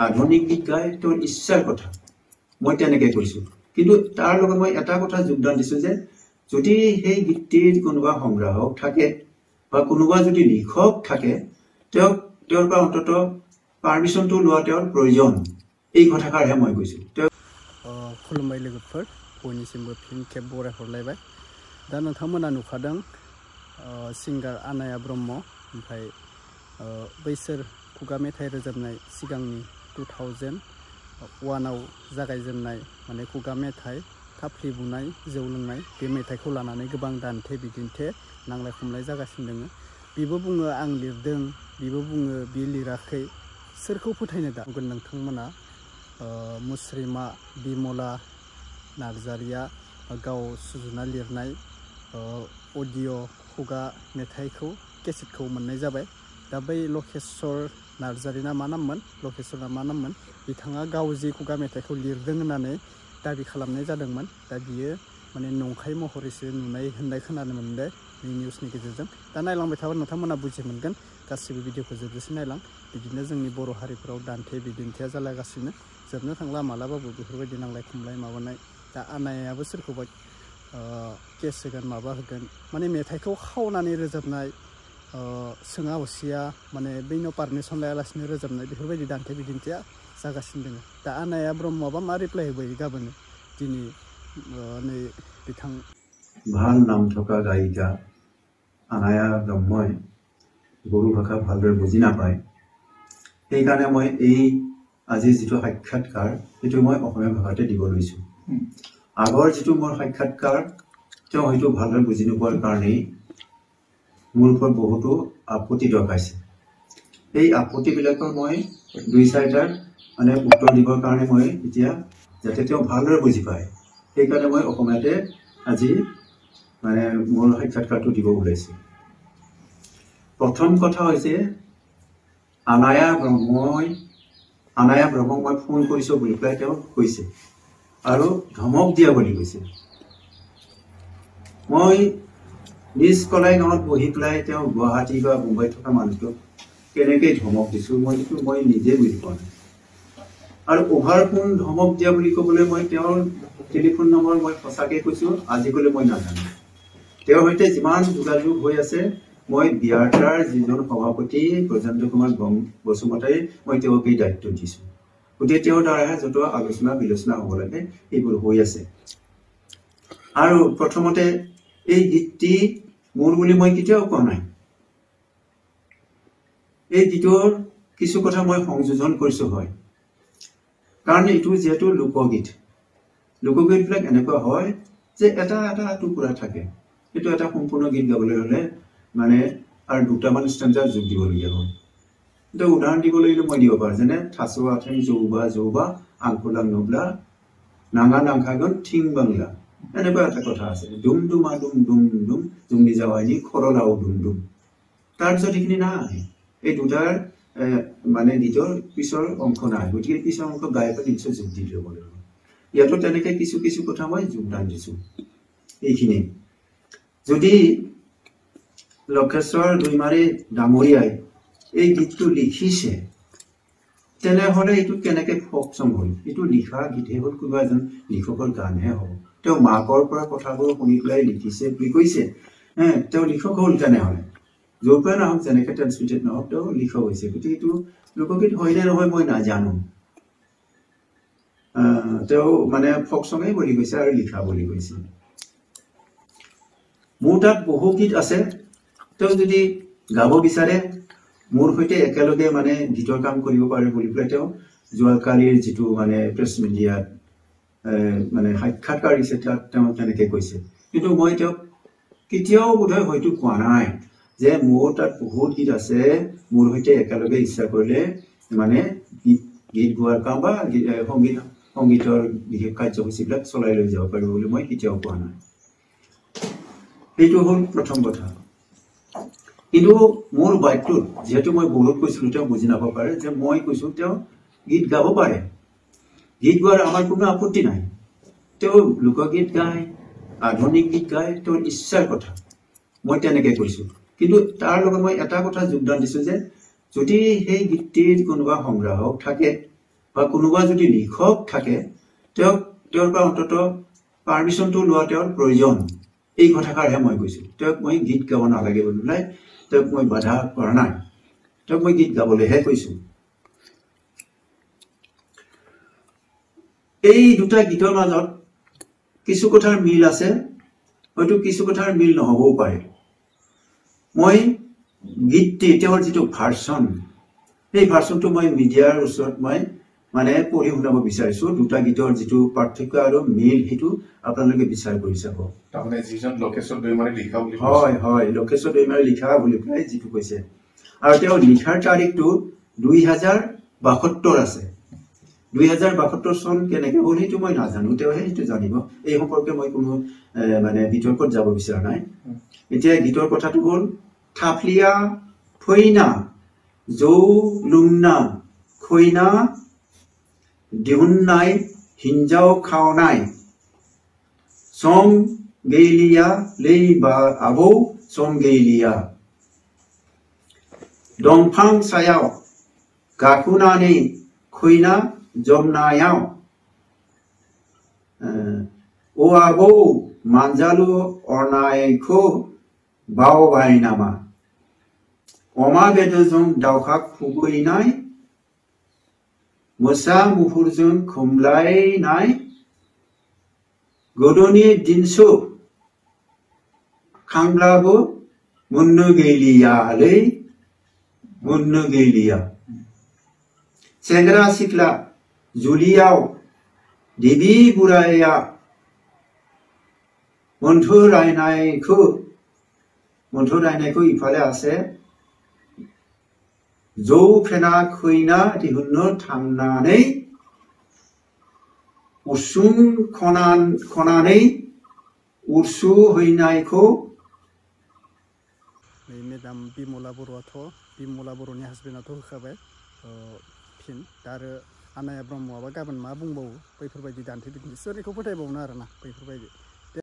আধুনিক গীত গাই তেওঁৰ ইচ্ছাৰ কথা মই তেনেকৈ কৈছোঁ কিন্তু তাৰ লগত মই এটা কথা যোগদান দিছোঁ যে যদি সেই গীতটিৰ কোনোবা সংগ্ৰাহক থাকে বা কোনোবা যদি লিখক থাকে তেওঁৰ পৰা অন্তত পাৰ্মিশ্যনটো লোৱা তেওঁৰ প্ৰয়োজন এই কথাষাৰহে মই কৈছোঁ खुलुमबाय लोगोफोर बयनिसिमबो फिन खेब बरायहरलायबाय दा नोंथांमोना नुखादों सिंगार आनाया ब्रह्म ओमफ्राय बैसोर खुगा मेथाइ रोजाबनाय सिगांनि 2001आव जागायजेननाय माने खुगा मेथाइ थाफ्लि बुनाय जौ लोंनाय बे मेथाइखौ लानानै गोबां दान्थे बिदिन्थे नांलाय खमलाय जागासिनो दङ बिबो बुङो आं लिरदों बिबो बुङो बि लिराखै सोरखौ फोथायनो दा नोंथांमोना मुस्रिमा बिमला नार्जारिया गाव सुजुना लिरनाय अडिअ खुगा मेथाइखौ केसेटखौ मोननाय जाबाय दा बै लकेश्वर नार्जारिना मा नाममोन लकेश्वरना मा नाममोन बिथाङा गाव जि खुगा मेथाइखौ लिरदों होननानै दाबि खालामनाय जादोंमोन दा बियो माने नंखाय महरैसो नुनाय होननाय खोनानो मोनदों निउसनि गेजेरजों दा नायलांबाय थाबा नोंथांमोना बुजि मोनगोन गासिबो भिडिअखौ जोबजासे नायलां बिदिनो जोंनि बर' हारिफोराव दान्थे बिदिन्थिया जालागासिनो जोबनो थांला मालाबाबो बेफोरबायदि नांलाय खमलाय माबानाय दा आनायाबो सोरखौबा केस होगोन माबा होगोन माने मेथाइखौ खावनानै रोजाबनाय सोङा हसिया माने बैनाव पारमिसन लायालासिनो रोजाबनाय बेफोरबायदि दान्थे बिदिन्थिया जागासिनो दङ दा आनाया ब्रह्मआबा मा रिप्लाय होबाय गाबोन दिनै नै बिथां ভাল নাম থকা গায়িকা আনায়া ব্ৰহ্মই বড়ো ভাষা ভালদৰে বুজি নাপায় সেইকাৰণে মই এই আজিৰ যিটো সাক্ষাৎকাৰ সেইটো মই অসমীয়া ভাষাতে দিব লৈছোঁ আগৰ যিটো মোৰ সাক্ষাৎকাৰ তেওঁ হয়তো ভালদৰে বুজি নোপোৱাৰ কাৰণেই মোৰ ওপৰত বহুতো আপত্তি দৰ্শাইছে এই আপত্তিবিলাকৰ মই দুই চাৰিটাৰ মানে উত্তৰ দিবৰ কাৰণে মই এতিয়া যাতে তেওঁ ভালদৰে বুজি পায় সেইকাৰণে মই অসমীয়াতে আজি মানে মোৰ সাক্ষাৎকাৰটো দিব ওলাইছোঁ প্ৰথম কথা হৈছে আনায়া ব্ৰহ্মক মই ফোন কৰিছোঁ বুলি পেলাই তেওঁ কৈছে আৰু ধমক দিয়া বুলি কৈছে মই নিজ কলাই গাঁৱত বহি পেলাই তেওঁ গুৱাহাটী বা মুম্বাইত থকা মানুহটোক কেনেকৈ ধমক দিছোঁ মই নিজে বুজি পোৱা নাই আৰু অভাৰ ফোন ধমক দিয়া বুলি ক'বলৈ মই তেওঁৰ টেলিফোন নম্বৰ মই সঁচাকৈ কৈছোঁ আজিকালি মই নাজানো তেওঁৰ সৈতে যিমান যোগাযোগ হৈ আছে মই বিয়াৰটাৰ যিজন সভাপতি প্ৰজেন্দ্ৰ কুমাৰ বসুমতাৰী মই তেওঁক এই দায়িত্ব দিছোঁ গতিকে তেওঁৰ দ্বাৰাহে য'ত আলোচনা বিলোচনা হ'ব লাগে এইবোৰ হৈ আছে আৰু প্ৰথমতে এই গীতটি মোৰ বুলি মই কেতিয়াও কোৱা নাই এই গীতৰ কিছু কথা মই সংযোজন কৰিছোঁ হয় কাৰণ এইটো যিহেতু লোকগীতবিলাক এনেকুৱা হয় যে এটা টুকুৰা থাকে এইটো এটা সম্পূৰ্ণ গীত গাবলৈ হ'লে মানে আৰু দুটামান ষ্টেঞ্জা যোগ দিবলগীয়া হয় এটা উদাহৰণ দিবলৈ মই দিব পাৰোঁ যেনে থাচোৱা ঠেং যৌবা আংকুলাং নবলা নাঙা নাংখাগন ঠিং বাংলা এনেকুৱা এটা কথা আছে ডুম ডুমা ডুম ডুম ডুম জুমনি যাৱাইনি খৰলাও ডুম ডুম তাৰপিছত এইখিনি নাই এই দুটাৰ মানে গীতৰ পিছৰ অংশ নাই গতিকে পিছৰ অংশ গাই পেলাই নিশ্চয় যোগ দি দিব লাগিব ইয়াতো তেনেকৈ কিছু কথা মই যোগদান দিছোঁ এইখিনি যদি লক্ষেশ্বৰ দৈমাৰী ডাঙৰীয়াই এই গীতটো লিখিছে তেনেহ'লে এইটো কেনেকৈ ফক চং হ'ল এইটো লিখা গীতহে হ'ল কোনোবা এজন লিখকৰ গানহে হ'ব তেওঁ মাকৰ পৰা কথাবোৰ শুনি পেলাই লিখিছে বুলি কৈছে তেওঁ লিখক হ'ল তেনেহ'লে য'ৰ পৰাই নহওক যেনেকৈ ট্ৰেন্সমিটেড নহওক তেওঁ লিখক হৈছে গতিকে এইটো লোকগীত হয়নে নহয় মই নাজানো তেওঁ মানে ফক চঙেই বুলি কৈছে আৰু লিখা বুলি কৈছে মোৰ তাত বহু গীত আছে তেওঁ যদি গাব বিচাৰে মোৰ সৈতে একেলগে মানে গীতৰ কাম কৰিব পাৰে বুলি পেলাই তেওঁ যোৱাকালিৰ যিটো মানে প্ৰেছ মিডিয়াত মানে সাক্ষাৎকাৰ দিছে তাত তেওঁ তেনেকৈ কৈছে কিন্তু মই তেওঁক কেতিয়াও বোধহয় হয়তো কোৱা নাই যে মোৰ তাত বহুত গীত আছে মোৰ সৈতে একেলগে ইচ্ছা কৰিলে মানে গীত গোৱাৰ কাম বা সংগীতৰ বিশেষ কাৰ্যসূচীবিলাক চলাই লৈ যাব পাৰিব বুলি মই কেতিয়াও কোৱা নাই এইটো হ'ল প্ৰথম কথা কিন্তু মোৰ বাইকটোত যেহেতু মই বহুত কৈছিলোঁ তেওঁ বুজি নাপাব পাৰে যে মই কৈছোঁ তেওঁ গীত গাব পাৰে গীত গোৱাৰ আমাৰ কোনো আপত্তি নাই তেওঁ লোকগীত গায় আধুনিক গীত গায় তেওঁৰ ইচ্ছাৰ কথা মই তেনেকৈ কৈছোঁ কিন্তু তাৰ লগত মই এটা কথা যোগদান দিছোঁ যে যদি সেই গীতটিৰ কোনোবা সংগ্ৰাহক থাকে বা কোনোবা যদি লিখক থাকে তেওঁৰ পৰা অন্তত পাৰ্মিশ্যনটো লোৱা তেওঁৰ প্ৰয়োজন এই কথাষাৰহে মই কৈছোঁ তেওঁক মই গীত গাব নালাগে বুলি পেলাই তেওঁক মই বাধা কৰা নাই তেওঁক মই গীত গাবলৈহে কৈছোঁ এই দুটা গীতৰ মাজত কিছু কথাৰ মিল আছে হয়তো কিছু কথাৰ মিল নহবও পাৰে মই গীতটি তেওঁৰ যিটো ভাৰ্চন সেই ভাৰ্চনটো মই মিডিয়াৰ ওচৰত মই মানে পঢ়ি শুনাব বিচাৰিছোঁ দুটা গীতৰ যিটো পাৰ্থক্য আৰু মিল সেইটো আপোনালোকে বিচাৰ কৰি চাব তাৰমানে যিজন লোকেশ্বৰ দৈমাৰী লিখা বুলি হয় হয় লোকেশ্বৰ দৈমাৰী লিখা বুলি পেলাই যিটো কৈছে আৰু তেওঁৰ লিখাৰ তাৰিখটো 2072 আছে 2072 চন কেনেকৈ হ'ল সেইটো মই নাজানো তেওঁহে সেইটো জানিব এই সম্পৰ্কে মই কোনো মানে বিতৰ্কত যাব বিচৰা নাই এতিয়া গীতৰ কথাটো হ'ল থাফলিয়া থৈনা জৌ লুংনা খৈনা দিহুন্নাই হিঞ্জাও খাওনাই সং গেইলিয়া লেই বা আবৌ সং গেইলিয়া দংফাং সায়াও গাকুনাनै খৈনা জমনাयाव ও आबौ मानजालु अरनायखौ बावबाय नामा अमा बेदरजों दावहा खुबैनाय मोसा मुफुरजों खोमलायनाय गोदोनि दिनसो खांब्लाबो मोननो गैलियालै मोननो गैलिया सेंग्रा सिख्ला जुलियाव देबी बुराया मोन्थोरायनायखौ इफाले আছে जौ फेना खैना दिहुननो थांनानै उसुं खनानै उरसु हैनायखौ मेडाम बिमला बर'नि हासबेन्डआथ' होखाबाय फिन दा आरो आनाया ब्रह्मआबा गाबोन मा बुंबावो बैफोरबायदि दान्थे बिदान्थे सोरनिखौ फोथायबावनो आरोना बैफोरबायदि